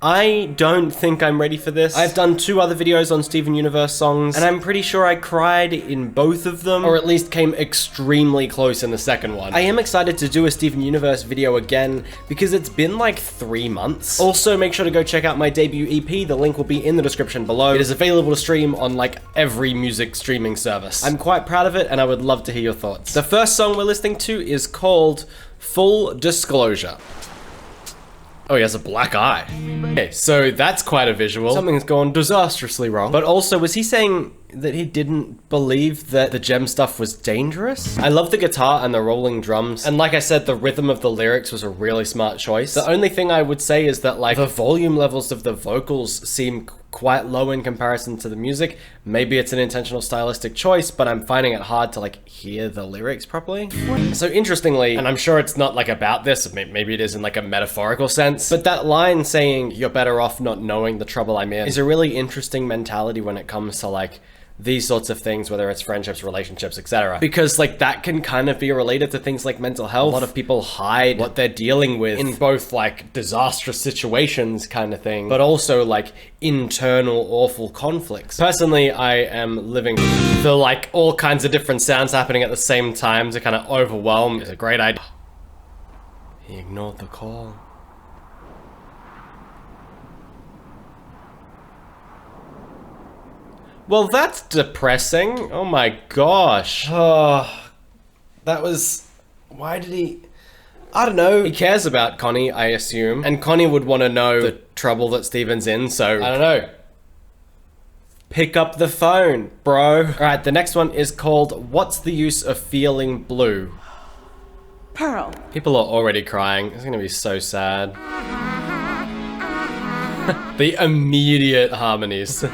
I don't think I'm ready for this. I've done 2 other videos on Steven Universe songs, and I'm pretty sure I cried in both of them, or at least came extremely close in the second one. I am excited to do a Steven Universe video again, because it's been like 3 months. Also, make sure to go check out my debut EP, the link will be in the description below. It is available to stream on like every music streaming service. I'm quite proud of it, and I would love to hear your thoughts. The first song we're listening to is called Full Disclosure. Oh, he has a black eye. Okay, so that's quite a visual. Something's gone disastrously wrong. But also, was he saying that he didn't believe that the gem stuff was dangerous? I love the guitar and the rolling drums. And like I said, the rhythm of the lyrics was a really smart choice. The only thing I would say is that like the volume levels of the vocals seem quite low in comparison to the music. Maybe it's an intentional stylistic choice, but I'm finding it hard to like hear the lyrics properly. So interestingly, and I'm sure it's not like about this, maybe it is in like a metaphorical sense, but that line saying you're better off not knowing the trouble I'm in is a really interesting mentality when it comes to like these sorts of things, whether it's friendships, relationships, etc. Because like that can kind of be related to things like mental health. A lot of people hide what they're dealing with in both like disastrous situations kind of thing, but also like internal awful conflicts. Personally, I am living the like all kinds of different sounds happening at the same time to kind of overwhelm. It's a great idea. He ignored the call. Well, that's depressing. Oh my gosh. Oh, that was... Why did he... I don't know. He cares about Connie, I assume. And Connie would want to know the trouble that Steven's in, so... I don't know. Pick up the phone, bro. Alright, the next one is called What's the Use of Feeling Blue? Pearl. People are already crying. It's gonna be so sad. The immediate harmonies.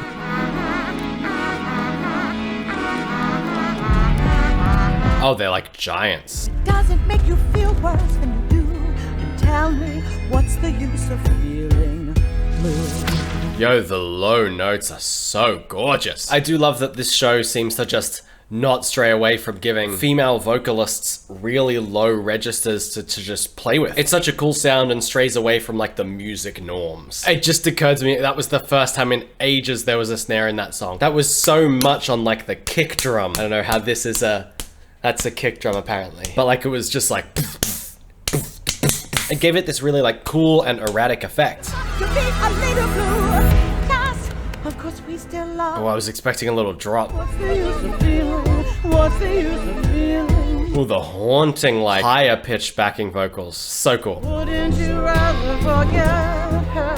Oh, they're like giants. Does it make you feel worse than you do? And tell me, what's the use of feeling blue? Yo, the low notes are so gorgeous. I do love that this show seems to just not stray away from giving female vocalists really low registers to just play with. It's such a cool sound and strays away from like the music norms. It just occurred to me that was the first time in ages there was a snare in that song. That was so much on like the kick drum. I don't know how this is that's a kick drum apparently. But like it was just like... It gave it this really like cool and erratic effect. Oh, I was expecting a little drop. What's the use of feeling? What's the use of feeling? Ooh, the haunting like higher pitched backing vocals. So cool. Wouldn't you rather forget her?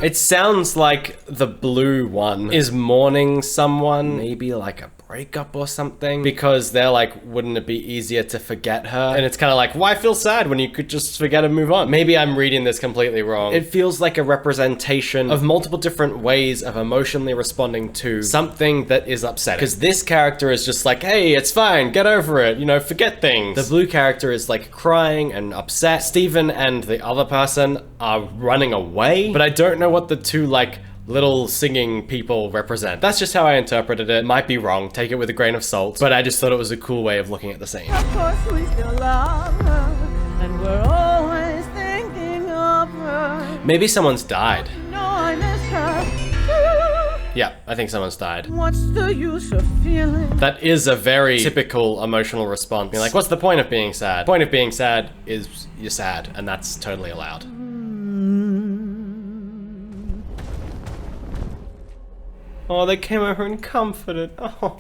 It sounds like the blue one is mourning someone, maybe like a breakup or something, because they're like, wouldn't it be easier to forget her? And it's kind of like, why feel sad when you could just forget and move on? Maybe I'm reading this completely wrong. It feels like a representation of multiple different ways of emotionally responding to something that is upsetting. Because this character is just like, hey, it's fine, get over it, you know, forget things. The blue character is like crying and upset. Steven and the other person are running away, but I don't know what the two like little singing people represent. That's just how I interpreted it. Might be wrong, take it with a grain of salt, but I just thought it was a cool way of looking at the scene. Of course we still love her, and we're always thinking of her. Maybe someone's died. No, I miss her. Yeah, I think someone's died. What's the use of feeling? That is a very typical emotional response. You're like, what's the point of being sad? The point of being sad is you're sad, and that's totally allowed. Oh, they came over and comforted. Oh,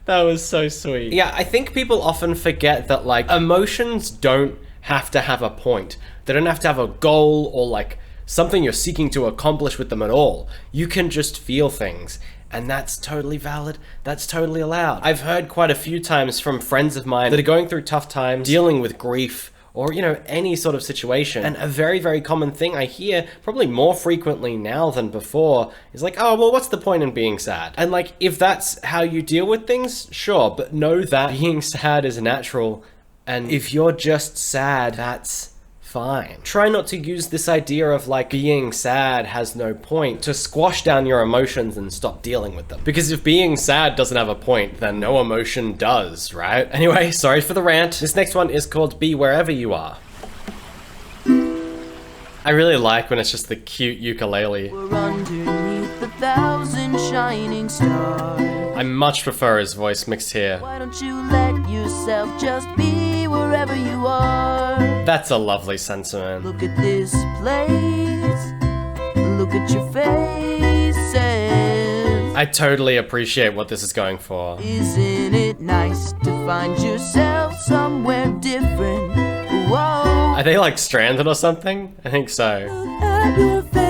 that was so sweet. Yeah, I think people often forget that like emotions don't have to have a point. They don't have to have a goal or like something you're seeking to accomplish with them at all. You can just feel things. And that's totally valid. That's totally allowed. I've heard quite a few times from friends of mine that are going through tough times, dealing with grief, or, you know, any sort of situation. And a very, very common thing I hear, probably more frequently now than before, is like, oh, well, what's the point in being sad? And like, if that's how you deal with things, sure, but know that being sad is natural. And if you're just sad, that's fine. Try not to use this idea of like being sad has no point to squash down your emotions and stop dealing with them. Because if being sad doesn't have a point, then no emotion does, right? Anyway, sorry for the rant. This next one is called Be Wherever You Are. I really like when it's just the cute ukulele. We're underneath 1,000 shining stars. I much prefer his voice mixed here. Why don't you let yourself just be wherever you are? That's a lovely sentiment. Look at this place. Look at your faces. I totally appreciate what this is going for. Isn't it nice to find yourself somewhere different? Whoa. Are they like stranded or something? I think so. Look at your faces.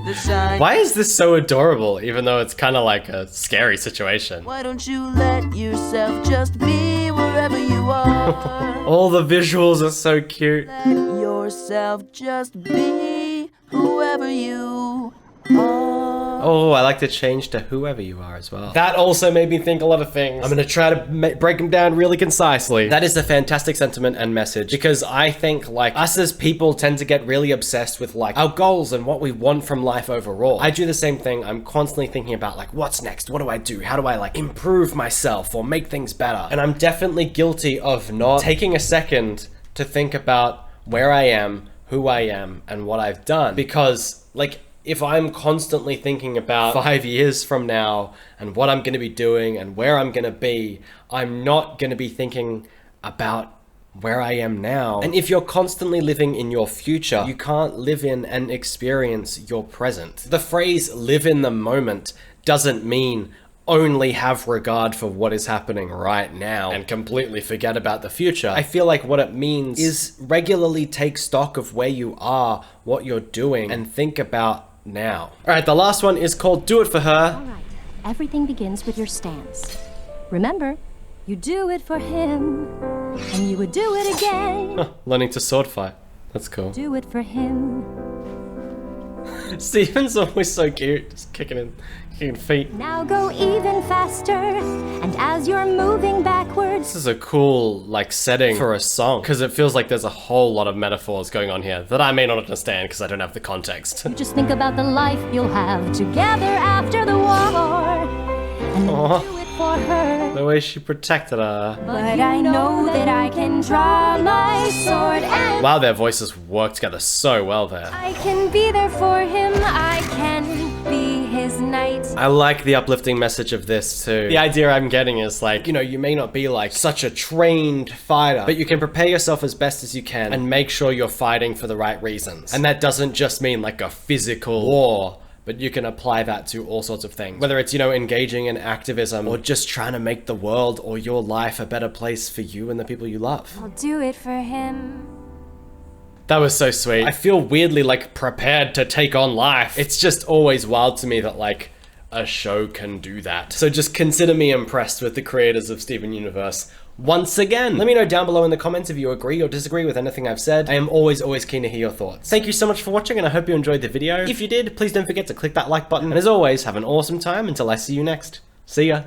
The sign. Why is this so adorable, even though it's kind of like a scary situation? Why don't you let yourself just be wherever you are? All the visuals are so cute. Let yourself just be whoever you are. Oh, I like to change to whoever you are as well. That also made me think a lot of things. I'm gonna try to break them down really concisely. That is a fantastic sentiment and message, because I think like us as people tend to get really obsessed with like our goals and what we want from life overall. I do the same thing. I'm constantly thinking about like, what's next? What do I do? How do I like improve myself or make things better? And I'm definitely guilty of not taking a second to think about where I am, who I am, and what I've done. Because like, if I'm constantly thinking about 5 years from now and what I'm going to be doing and where I'm going to be, I'm not going to be thinking about where I am now. And if you're constantly living in your future, you can't live in and experience your present. The phrase live in the moment doesn't mean only have regard for what is happening right now and completely forget about the future. I feel like what it means is regularly take stock of where you are, what you're doing, and think about now. All right, the last one is called Do It For Her. All right, everything begins with your stance. Remember, you do it for him, and you would do it again. Learning to sword fight. That's cool. Do it for him. Steven's always so cute, just kicking feet. Now go even faster, and as you're moving backwards. This is a cool, like, setting for a song, because it feels like there's a whole lot of metaphors going on here that I may not understand because I don't have the context. You just think about the life you'll have together after the war, and do it for her. The way she protected her. But I know that I can draw my sword and Wow, their voices work together so well there. I can be there for him. I can be his knight. I like the uplifting message of this too. The idea I'm getting is like, you know, you may not be like such a trained fighter, but you can prepare yourself as best as you can and make sure you're fighting for the right reasons. And that doesn't just mean like a physical war, but you can apply that to all sorts of things. Whether it's, you know, engaging in activism or just trying to make the world or your life a better place for you and the people you love. I'll do it for him. That was so sweet. I feel weirdly like prepared to take on life. It's just always wild to me that like a show can do that. So just consider me impressed with the creators of Steven Universe once again. Let me know down below in the comments if you agree or disagree with anything I've said. I am always keen to hear your thoughts. Thank you so much for watching, and I hope you enjoyed the video. If you did, please don't forget to click that like button. And as always, have an awesome time until I see you next. See ya.